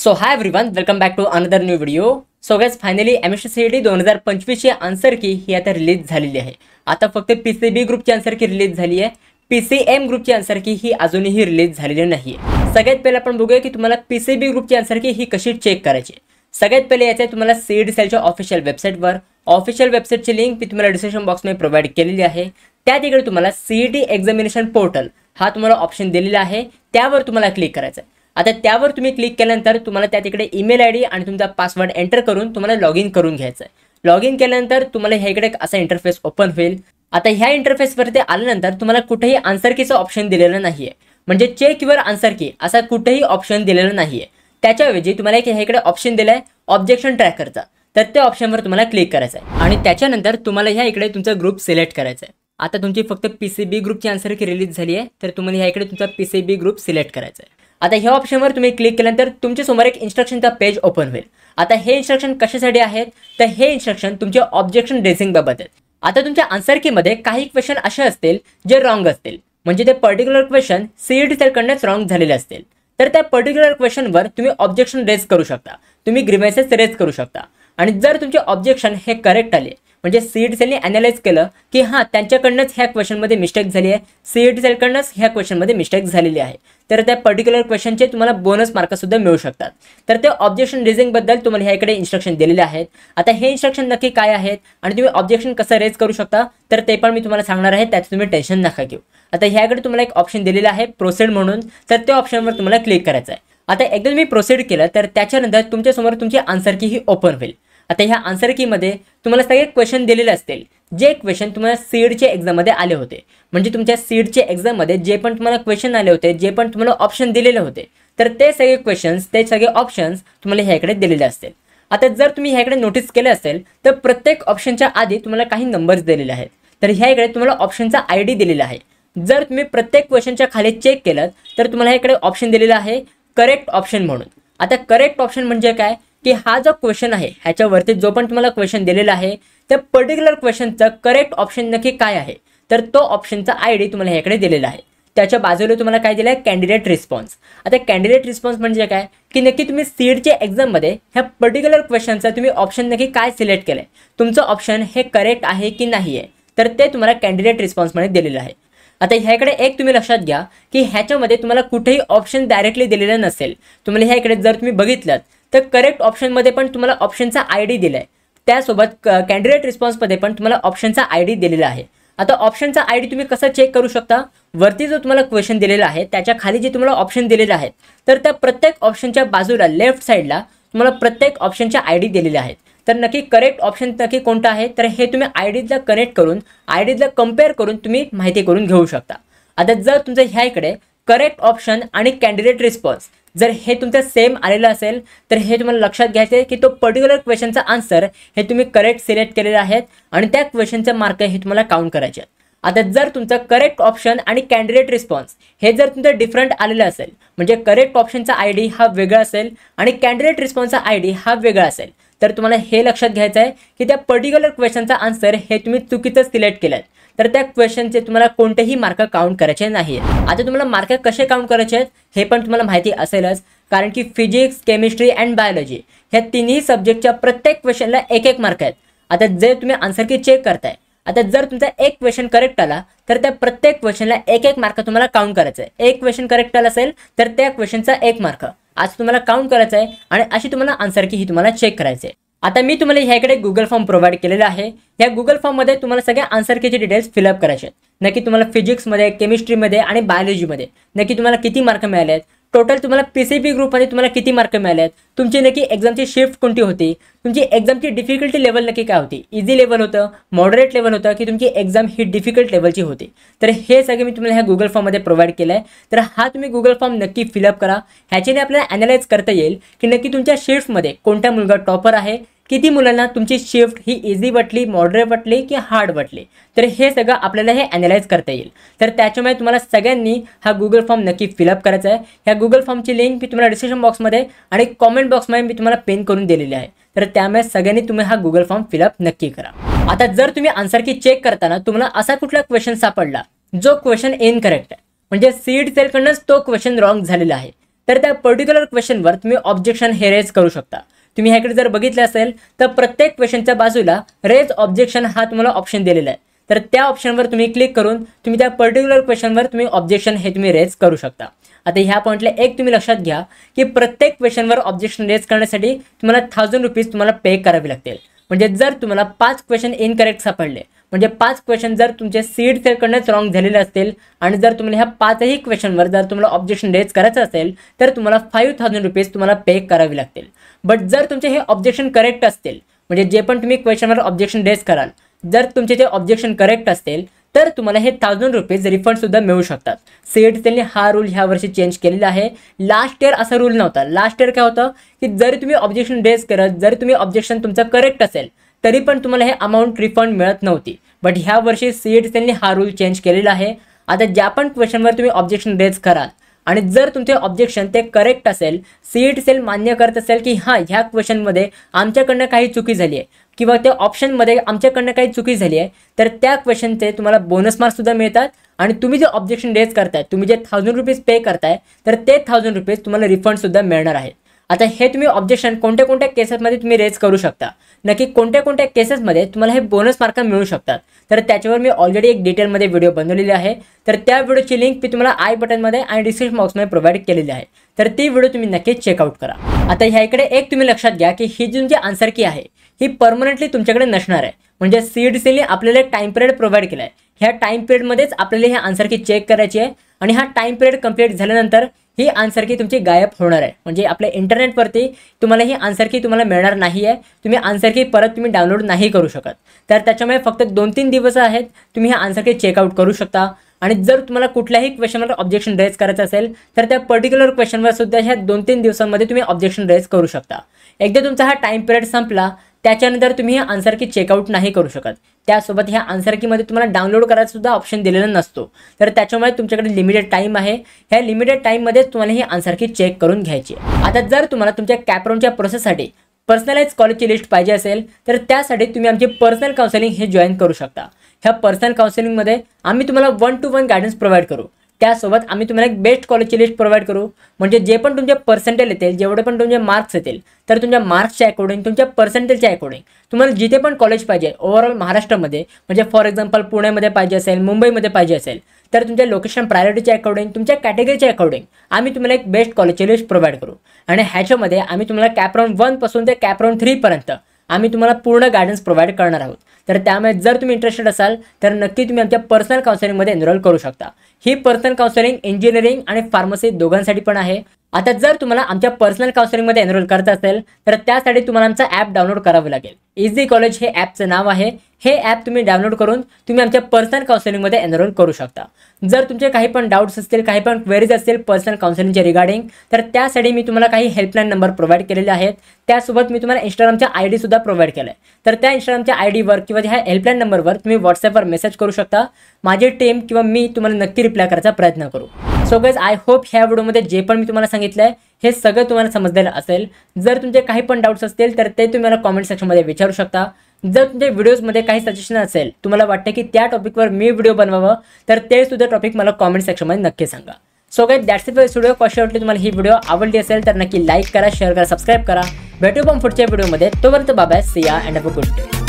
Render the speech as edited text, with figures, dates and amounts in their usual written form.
So hi everyone, welcome back to another new video. So guys, finally MSc CET 2025 ची answer की ही आता release झालेली आहे. आता फक्त पीसीबी ग्रुपची आन्सर की रिलीज झाली आहे. पीसीएम ग्रुपची आन्सर की ही अजूनही रिलीज झालेली नाही आहे. सगळ्यात पहिले आपण बघूया की तुम्हाला पीसीबी ग्रुपची आन्सर की ही कशी चेक करायची. सगळ्यात पहिले याचे तुम्हाला सीईटी सेलच्या ऑफिशियल वेबसाईटवर ऑफिशियल वेबसाईटची लिंक मी तुम्हाला डिस्क्रिप्शन बॉक्समध्ये प्रोव्हाइड केलेली आहे. त्या तिकडे तुम्हाला सीईटी एक्झामिनेशन पोर्टल हा तुम्हाला ऑप्शन दिलेला आहे. त्यावर तुम्हाला क्लिक करायचं आहे. आता त्यावर तुम्ही क्लिक केल्यानंतर तुम्हाला त्या तिकडे ईमेल आयडी आणि तुमचा पासवर्ड एंटर करून तुम्हाला लॉग इन करून घ्यायचं आहे. लॉग इन केल्यानंतर तुम्हाला ह्या इकडे असा इंटरफेस ओपन होईल. आता ह्या इंटरफेसवरती आल्यानंतर तुम्हाला कुठेही आन्सर कीचं ऑप्शन दिलेलं नाहीये, म्हणजे चेक युअर आन्सर की असा कुठेही ऑप्शन दिलेलं नाहीये. त्याच्याऐवजी तुम्हाला एक ह्या इकडे ऑप्शन दिलाय ऑब्जेक्शन ट्रॅकरचा, तर त्या ऑप्शनवर तुम्हाला क्लिक करायचं आहे आणि त्याच्यानंतर तुम्हाला ह्या इकडे तुमचा ग्रुप सिलेक्ट करायचा आहे. आता तुमची फक्त पीसीबी ग्रुपची आन्सर की रिलीज झाली आहे, तर तुम्हाला ह्या इकडे तुमचा पीसीबी ग्रुप सिलेक्ट करायचा आहे. आता ह्या ऑप्शनवर तुम्ही क्लिक केल्यानंतर तुमच्या समोर एक इन्स्ट्रक्शनचा पेज ओपन होईल. आता हे इन्स्ट्रक्शन कशासाठी आहेत, तर हे इन्स्ट्रक्शन तुमच्या ऑब्जेक्शन रेझिंग बाबत आहेत. आता तुमच्या आन्सर कीमध्ये काही क्वेश्चन असे असतील जे रॉंग असतील, म्हणजे ते पर्टिक्युलर क्वेश्चन सीईटी सेलकडनंच रॉंग झालेले असतील, तर त्या पर्टिक्युलर क्वेश्चनवर तुम्ही ऑब्जेक्शन रेज करू शकता, तुम्ही ग्रीव्हन्सेस रेज करू शकता. आणि जर तुमचे ऑब्जेक्शन हे करेक्ट आले, म्हणजे सीईटी सेलने अनालाइज केलं की हां त्यांच्याकडनंच ह्या क्वेश्चनमध्ये मिस्टेक झाली आहे, सीईटी सेलकडनंच ह्या क्वेश्चनमध्ये मिस्टेक झालेली आहे, तर त्या पर्टिक्युलर क्वेश्चनचे तुम्हाला बोनस मार्कसुद्धा मिळू शकतात. तर ते ऑब्जेक्शन रेजिंगबद्दल तुम्हाला ह्या इकडे इन्स्ट्रक्शन दिलेले आहेत. आता हे इन्स्ट्रक्शन नक्की काय आहेत आणि तुम्ही ऑब्जेक्शन कसं रेज करू शकता, तर ते पण मी तुम्हाला सांगणार आहे. त्याचं तुम्ही टेन्शन नका घेऊ. आता ह्याकडे तुम्हाला एक ऑप्शन दिलेला आहे प्रोसीड म्हणून, तर त्या ऑप्शनवर तुम्हाला क्लिक करायचं आहे. आता एकदा तुम्ही प्रोसीड केलं तर त्याच्यानंतर तुमच्यासमोर तुमची आन्सर की ही ओपन होईल. आता ह्या आन्सर कीमध्ये तुम्हाला सगळे क्वेश्चन दिलेले असतील, जे क्वेश्चन तुम्हाला सीईटीच्या एक्झाममध्ये आले होते, म्हणजे तुमच्या सीईटीच्या एक्झाममध्ये जे पण तुम्हाला क्वेश्चन आले होते, जे पण तुम्हाला ऑप्शन दिलेले होते, तर ते सगळे क्वेश्चन्स, ते सगळे ऑप्शन्स तुम्हाला ह्याकडे दिलेले असतील. आता जर तुम्ही ह्याकडे नोटीस केले असेल तर प्रत्येक ऑप्शनच्या आधी तुम्हाला काही नंबर्स दिलेले आहेत. तर ह्या इकडे तुम्हाला ऑप्शनचा आयडी दिलेला आहे. जर तुम्ही प्रत्येक क्वेश्चनच्या खाली चेक केलं तर तुम्हाला ह्याकडे ऑप्शन दिलेला आहे करेक्ट ऑप्शन म्हणून. आता करेक्ट ऑप्शन म्हणजे काय की हा जो क्वेश्चन आहे ह्याच्यावरती जो पण तुम्हाला क्वेश्चन दिलेला आहे त्या पर्टिक्युलर क्वेश्चनचा करेक्ट ऑप्शन नक्की काय आहे, तर तो ऑप्शनचा आयडी तुम्हाला ह्याकडे दिलेला आहे. त्याच्या बाजूला तुम्हाला काय दिलं आहे, कॅन्डिडेट रिस्पॉन्स. आता कॅन्डिडेट रिस्पॉन्स म्हणजे काय की नक्की तुम्ही सीईटीच्या एक्झाममध्ये ह्या पर्टिक्युलर क्वेश्चनचा तुम्ही ऑप्शन नक्की काय सिलेक्ट केलंय, तुमचं ऑप्शन हे करेक्ट आहे की नाही आहे, तर ते तुम्हाला कॅन्डिडेट रिस्पॉन्समध्ये दिलेलं आहे. आता ह्याकडे एक तुम्ही लक्षात घ्या की ह्याच्यामध्ये तुम्हाला कुठेही ऑप्शन डायरेक्टली दिलेलं नसेल. तुम्हाला ह्याकडे जर तुम्ही बघितलं तर करेक्ट ऑप्शनमध्ये पण तुम्हाला ऑप्शनचा आयडी दिलाय, त्यासोबत कॅन्डिडेट रिस्पॉन्समध्ये पण तुम्हाला ऑप्शनचा आयडी दिलेला आहे. आता ऑप्शनचा आयडी तुम्ही कसं चेक करू शकता, वरती जो तुम्हाला क्वेश्चन दिलेला आहे त्याच्या खाली जे तुम्हाला ऑप्शन दिलेले आहेत, तर त्या प्रत्येक ऑप्शनच्या बाजूला लेफ्ट साईडला तुम्हाला प्रत्येक ऑप्शनच्या आयडी दिलेले आहेत. तर नक्की करेक्ट ऑप्शन नक्की कोणतं आहे, तर हे तुम्ही आयडीला कनेक्ट करून आयडीला कम्पेअर करून तुम्ही माहिती करून घेऊ शकता. आता जर तुमचं ह्या इकडे करेक्ट ऑप्शन आणि कॅन्डिडेट रिस्पॉन्स जर हे तुमचं सेम आलेलं असेल, तर हे तुम्हाला लक्षात घ्यायचं आहे की तो पर्टिक्युलर क्वेश्चनचा आन्सर हे तुम्ही करेक्ट सिलेक्ट केलेले आहेत आणि त्या क्वेश्चनचे मार्क हे तुम्हाला काउंट करायचे आहेत. आता जर तुमचं करेक्ट ऑप्शन आणि कॅन्डिडेट रिस्पॉन्स हे जर तुमचं डिफरंट आलेलं असेल, म्हणजे करेक्ट ऑप्शनचा आयडी हा वेगळा असेल आणि कॅन्डिडेट रिस्पॉन्सचा आयडी हा वेगळा असेल, तर तुम्हाला हे लक्षात घ्यायचं आहे की त्या पर्टिक्युलर क्वेश्चनचा आन्सर हे तुम्ही चुकीचं सिलेक्ट केलं, तर त्या क्वेश्चनचे तुम्हाला कोणतेही मार्क काउंट करायचे नाही. आता तुम्हाला मार्क कसे काउंट करायचे आहेत हे पण तुम्हाला माहिती असेलच, कारण की फिजिक्स, केमिस्ट्री अँड बायोलॉजी ह्या तिन्ही सब्जेक्टच्या प्रत्येक क्वेश्चनला एक एक मार्क आहेत. आता जे तुम्ही आन्सर की चेक करताय, आता जर तुमचा एक क्वेश्चन करेक्ट आला तर त्या प्रत्येक क्वेश्चनला एक एक मार्क तुम्हाला काउंट करायचं आहे. एक क्वेश्चन करेक्ट आला असेल तर त्या क्वेश्चनचा एक मार्क आज तुम्हाला काउंट करायचं आहे आणि अशी तुम्हाला आन्सर की ही तुम्हाला चेक करायची आहे. आता मी तुम्हाला ह्याकडे गुगल फॉर्म प्रोव्हाइड केलेला आहे. या गुगल फॉर्ममध्ये तुम्हाला सगळ्या आन्सर कीचे डिटेल्स फिलअप करायचे आहेत. नक्की तुम्हाला फिजिक्समध्ये, केमिस्ट्रीमध्ये आणि बायोलॉजीमध्ये नक्की तुम्हाला किती मार्क मिळाले आहेत, टोटल तुम्हाला पीसीबी ग्रुपमध्ये तुम्हाला किती मार्क मिळाले आहेत, तुमची नक्की एक्झामची शिफ्ट कोणती होती, तुमची एक्झामची डिफिकल्टी लेवल नक्की काय होती, इझी लेवल होतं, मॉडरेट लेवल होतं की तुमची एक्झाम ही डिफिकल्ट लेवलची होती, तर हे सगळे मी तुम्हाला ह्या गुगल फॉर्ममध्ये प्रोव्हाइड केलं आहे. तर हा तुम्ही गुगल फॉर्म नक्की फिलअप करा. ह्याच्याने आपल्याला ॲनालाइज करता येईल की नक्की तुमच्या शिफ्टमध्ये कोणता मुलगा टॉपर आहे, किती मुलांना तुमची शिफ्ट ही इझी वाटली, मॉडरेट वाटली की हार्ड वाटली, तर हे सगळं आपल्याला हे ॲनालाइज करता येईल. तर त्याच्यामुळे तुम्हाला सगळ्यांनी हा गुगल फॉर्म नक्की फिलअप करायचा आहे. ह्या गुगल फॉर्मची लिंक मी तुम्हाला डिस्क्रिप्शन बॉक्समध्ये आणि कॉमेंट बॉक्समध्ये मी तुम्हाला पिन करून दिलेली आहे. तर त्यामुळे सगळ्यांनी तुम्ही हा गुगल फॉर्म फिलअप नक्की करा. आता जर तुम्ही आन्सर की चेक करताना तुम्हाला असा कुठला क्वेश्चन सापडला जो क्वेश्चन इनकरेक्ट आहे, म्हणजे सीईटी सेलकडूनच तो क्वेश्चन रॉंग झालेला आहे, तर त्या पर्टिक्युलर क्वेश्चनवर तुम्ही ऑब्जेक्शन हे रेज करू शकता। तुम्ही ह्याकडे जर बघितलं असेल तर प्रत्येक क्वेश्चनच्या बाजूला रेज ऑब्जेक्शन हा तुम्हाला ऑप्शन दिलेला आहे। तर त्या ऑप्शनवर तुम्ही क्लिक करून तुम्ही त्या पर्टिक्युलर क्वेश्चनवर तुम्ही ऑब्जेक्शन हे तुम्ही रेज करू शकता। आता ह्या पॉईंटला एक तुम्ही लक्षात घ्या की प्रत्येक क्वेश्चनवर ऑब्जेक्शन रेज करण्यासाठी तुम्हाला 1000 रुपीज तुम्हाला पे करावे लागतील। म्हणजे जर तुम्हाला 5 क्वेश्चन इनकरेक्ट सापडले, म्हणजे 5 क्वेश्चन जर तुमचे सीड सेलकडनंच रॉंग झालेले असतील आणि जर तुम्हाला ह्या 5ही क्वेश्चनवर जर तुम्हाला ऑब्जेक्शन रेज करायचं असेल तर तुम्हाला 5000 रुपीज तुम्हाला पे करावे लागतील। बट जर तुमचे हे ऑब्जेक्शन करेक्ट असतील, म्हणजे जे पण तुम्ही क्वेश्चनवर ऑब्जेक्शन रेज कराल, जर तुमचे ते ऑब्जेक्शन करेक्ट असतील तर तुम्हाला हे 1000 रुपीज रिफंड सुद्धा मिळू शकतात। सीड सेलने हा रूल ह्या वर्षी चेंज केलेला आहे। लास्ट इयर असा रूल नव्हता। लास्ट इयर काय होतं की जरी तुम्ही ऑब्जेक्शन रेज करत, जरी तुम्ही ऑब्जेक्शन तुमचं करेक्ट असेल तरी पण तुम्हाला हे अमाऊंट रिफंड मिळत नव्हती। बट ह्या वर्षी सीड सेलने हा रूल चेंज केलेला आहे। आता ज्या पण क्वेश्चनवर तुम्ही ऑब्जेक्शन रेज कराल आणि जर तुमचे ऑब्जेक्शन ते करेक्ट असेल, सीड सेल मान्य करत असेल की हां ह्या क्वेश्चनमध्ये आमच्याकडनं काही चुकी झाली आहे किंवा त्या ऑप्शनमध्ये आमच्याकडनं काही चुकी झाली आहे, तर त्या क्वेश्चनचे तुम्हाला बोनस मार्क्स सुद्धा मिळतात आणि तुम्ही जे ऑब्जेक्शन रेज करताय, तुम्ही जे 1000 रुपीज पे करताय, तर ते 1000 रुपीज तुम्हाला रिफंड सुद्धा मिळणार आहेत। आता हे तुम्ही ऑब्जेक्शन कोणत्या कोणत्या केसेसमध्ये तुम्ही रेज करू शकता, नक्की कोणत्या कोणत्या केसेसमध्ये तुम्हाला हे बोनस मार्क मिळू शकतात, तर त्याच्यावर मी ऑलरेडी एक डिटेलमध्ये व्हिडिओ बनवलेली आहे। तर त्या व्हिडिओची लिंक मी तुम्हाला आय बटनमध्ये आणि डिस्क्रिप्शन बॉक्समध्ये प्रोव्हाइड केलेली आहे। तर ती व्हिडिओ तुम्ही नक्कीच चेकआउट करा। आता ह्या इकडे एक तुम्ही लक्षात घ्या की ही जी तुमची आन्सर की आहे ही परमनंटली तुमच्याकडे नसणार आहे। म्हणजे सीड सेलने आपल्याला एक टाइम पिरियड प्रोव्हाइड केला आहे। ह्या टाइम पिरियडमध्येच आपल्याला ही आन्सर की चेक करायची आहे आणि हा टाइम पिरियड कंप्लीट झाल्यानंतर ही आन्सर की तुमची गायब होणार आहे। म्हणजे आपल्या इंटरनेटवरती तुम्हाला ही आन्सर की तुम्हाला मिळणार नाही आहे। तुम्ही आन्सर की परत तुम्ही डाउनलोड नाही करू शकत। तर त्याच्यामुळे फक्त 2-3 दिवस आहेत, तुम्ही ही आन्सर की चेकआउट करू शकता। आणि जर तुम्हाला कुठल्याही क्वेश्चनवर ऑब्जेक्शन रेज करायचं असेल तर त्या पर्टिक्युलर क्वेश्चनवर सुद्धा ह्या 2-3 दिवसांमध्ये तुम्ही ऑब्जेक्शन रेज करू शकता। एकदा तुमचा हा टाइम पिरियड संपला त्याच्यानंतर तुम्ही हे आन्सर की चेकआउट नाही करू शकत। त्यासोबत ह्या आन्सर कीमध्ये तुम्हाला डाउनलोड करायचा सुद्धा ऑप्शन दिलेला नसतो। तर त्याच्यामुळे तुमच्याकडे लिमिटेड टाइम आहे। ह्या लिमिटेड टाइममध्ये तुम्हाला ही आन्सर की चेक करून घ्यायची आहे। आता जर तुम्हाला तुमच्या कॅपराऊंडच्या प्रोसेससाठी पर्सनलाइज कॉलेजची लिस्ट पाहिजे असेल तर त्यासाठी तुम्ही आमची पर्सनल काउन्सिलिंग हे जॉईन करू शकता। ह्या पर्सनल काउन्सिलिंगमध्ये आम्ही तुम्हाला 1-to-1 गायडन्स प्रोव्हाइड करू। त्यासोबत आम्ही तुम्हाला एक बेस्ट कॉलेजची लिस्ट प्रोव्हाइड करू। म्हणजे जे पण तुमचे पर्सेंटेज येतील, जेवढे पण तुमचे मार्क्स येतील, तर तुमच्या मार्क्सच्या अकॉर्डिंग, तुमच्या पर्सेंटेजच्या अकॉर्डिंग तुम्हाला जिथे पण कॉलेज पाहिजे ओव्हरऑल महाराष्ट्रामध्ये, म्हणजे फॉर एक्झाम्पल पुण्यामध्ये पाहिजे असेल, मुंबईमध्ये पाहिजे असेल, तर तुमच्या लोकेशन प्रायोरिटीच्या अकॉर्डिंग, तुमच्या कॅटेगरीच्या अकॉर्डिंग आम्ही तुम्हाला एक बेस्ट कॉलेजची लिस्ट प्रोव्हाइड करू। आणि ह्याच्यामध्ये आम्ही तुम्हाला कॅपराऊंड 1 पासून ते कॅपराऊंड 3 पर्यंत आम्ही तुम्हाला पूर्ण गायडन्स प्रोव्हाइड करणार आहोत। तर त्यामुळे जर तुम्ही इंटरेस्टेड असाल तर नक्की तुम्ही आमच्या पर्सनल काउन्सिलिंगमध्ये एनरोल करू शकता। ही पर्सनल काउन्सिलिंग इंजिनिअरिंग आणि फार्मसी दोघांसाठी पण आहे। आता जर तुम्हाला आमच्या पर्सनल काउन्सिलिंगमध्ये एनरोल करायचं असेल तर त्यासाठी तुम्हाला आमचा ॲप डाउनलोड करावं लागेल। इझी कॉलेज हे ॲपचं नाव आहे। हे ॲप तुम्ही डाउनलोड करून तुम्ही आमच्या पर्सनल काउन्सिलिंगमध्ये एनरोल करू शकता। जर तुमचे काही पण डाऊट्स असतील, काही पण क्वेरीज असतील पर्सनल काउन्सिलिंगच्या रिगार्डिंग, तर त्यासाठी मी तुम्हाला काही हेल्पलाईन नंबर प्रोव्हाइड केलेले आहेत। त्यासोबत मी तुम्हाला इंस्टाग्रामचा ID सुद्धा प्रोव्हाइड केला आहे। तर त्या इंस्टाग्रामच्या IDवर किंवा ह्या हेल्पलाईन नंबरवर तुम्ही व्हॉट्सअपवर मेसेज करू शकता। माझी टीम किंवा मी तुम्हाला नक्की रिप्लाय करायचा प्रयत्न करू। सो गाइज, आय होप ह्या व्हिडिओमध्ये जे पण मी तुम्हाला सांगितलं आहे हे सगळं तुम्हाला समजलेलं असेल। जर तुमचे काही पण डाऊट्स असतील तर ते तुम्ही मला कॉमेंट सेक्शनमध्ये विचारू शकता। जर तुमच्या व्हिडिओजमध्ये काही सजेशन असेल, तुम्हाला वाटतं की त्या टॉपिकवर मी व्हिडिओ बनवावं, तर ते सुद्धा टॉपिक मला कॉमेंट सेक्शनमध्ये नक्की सांगा। So guys, that's it for this video. कशी वाटली तुम्हाला ही व्हिडिओ? आवडली असेल तर नक्की लाईक करा, शेअर करा, सबस्क्राईब करा। भेटू पण पुढच्या व्हिडिओमध्ये। तोपर्यंत बाय बाय, सी या and have a good day.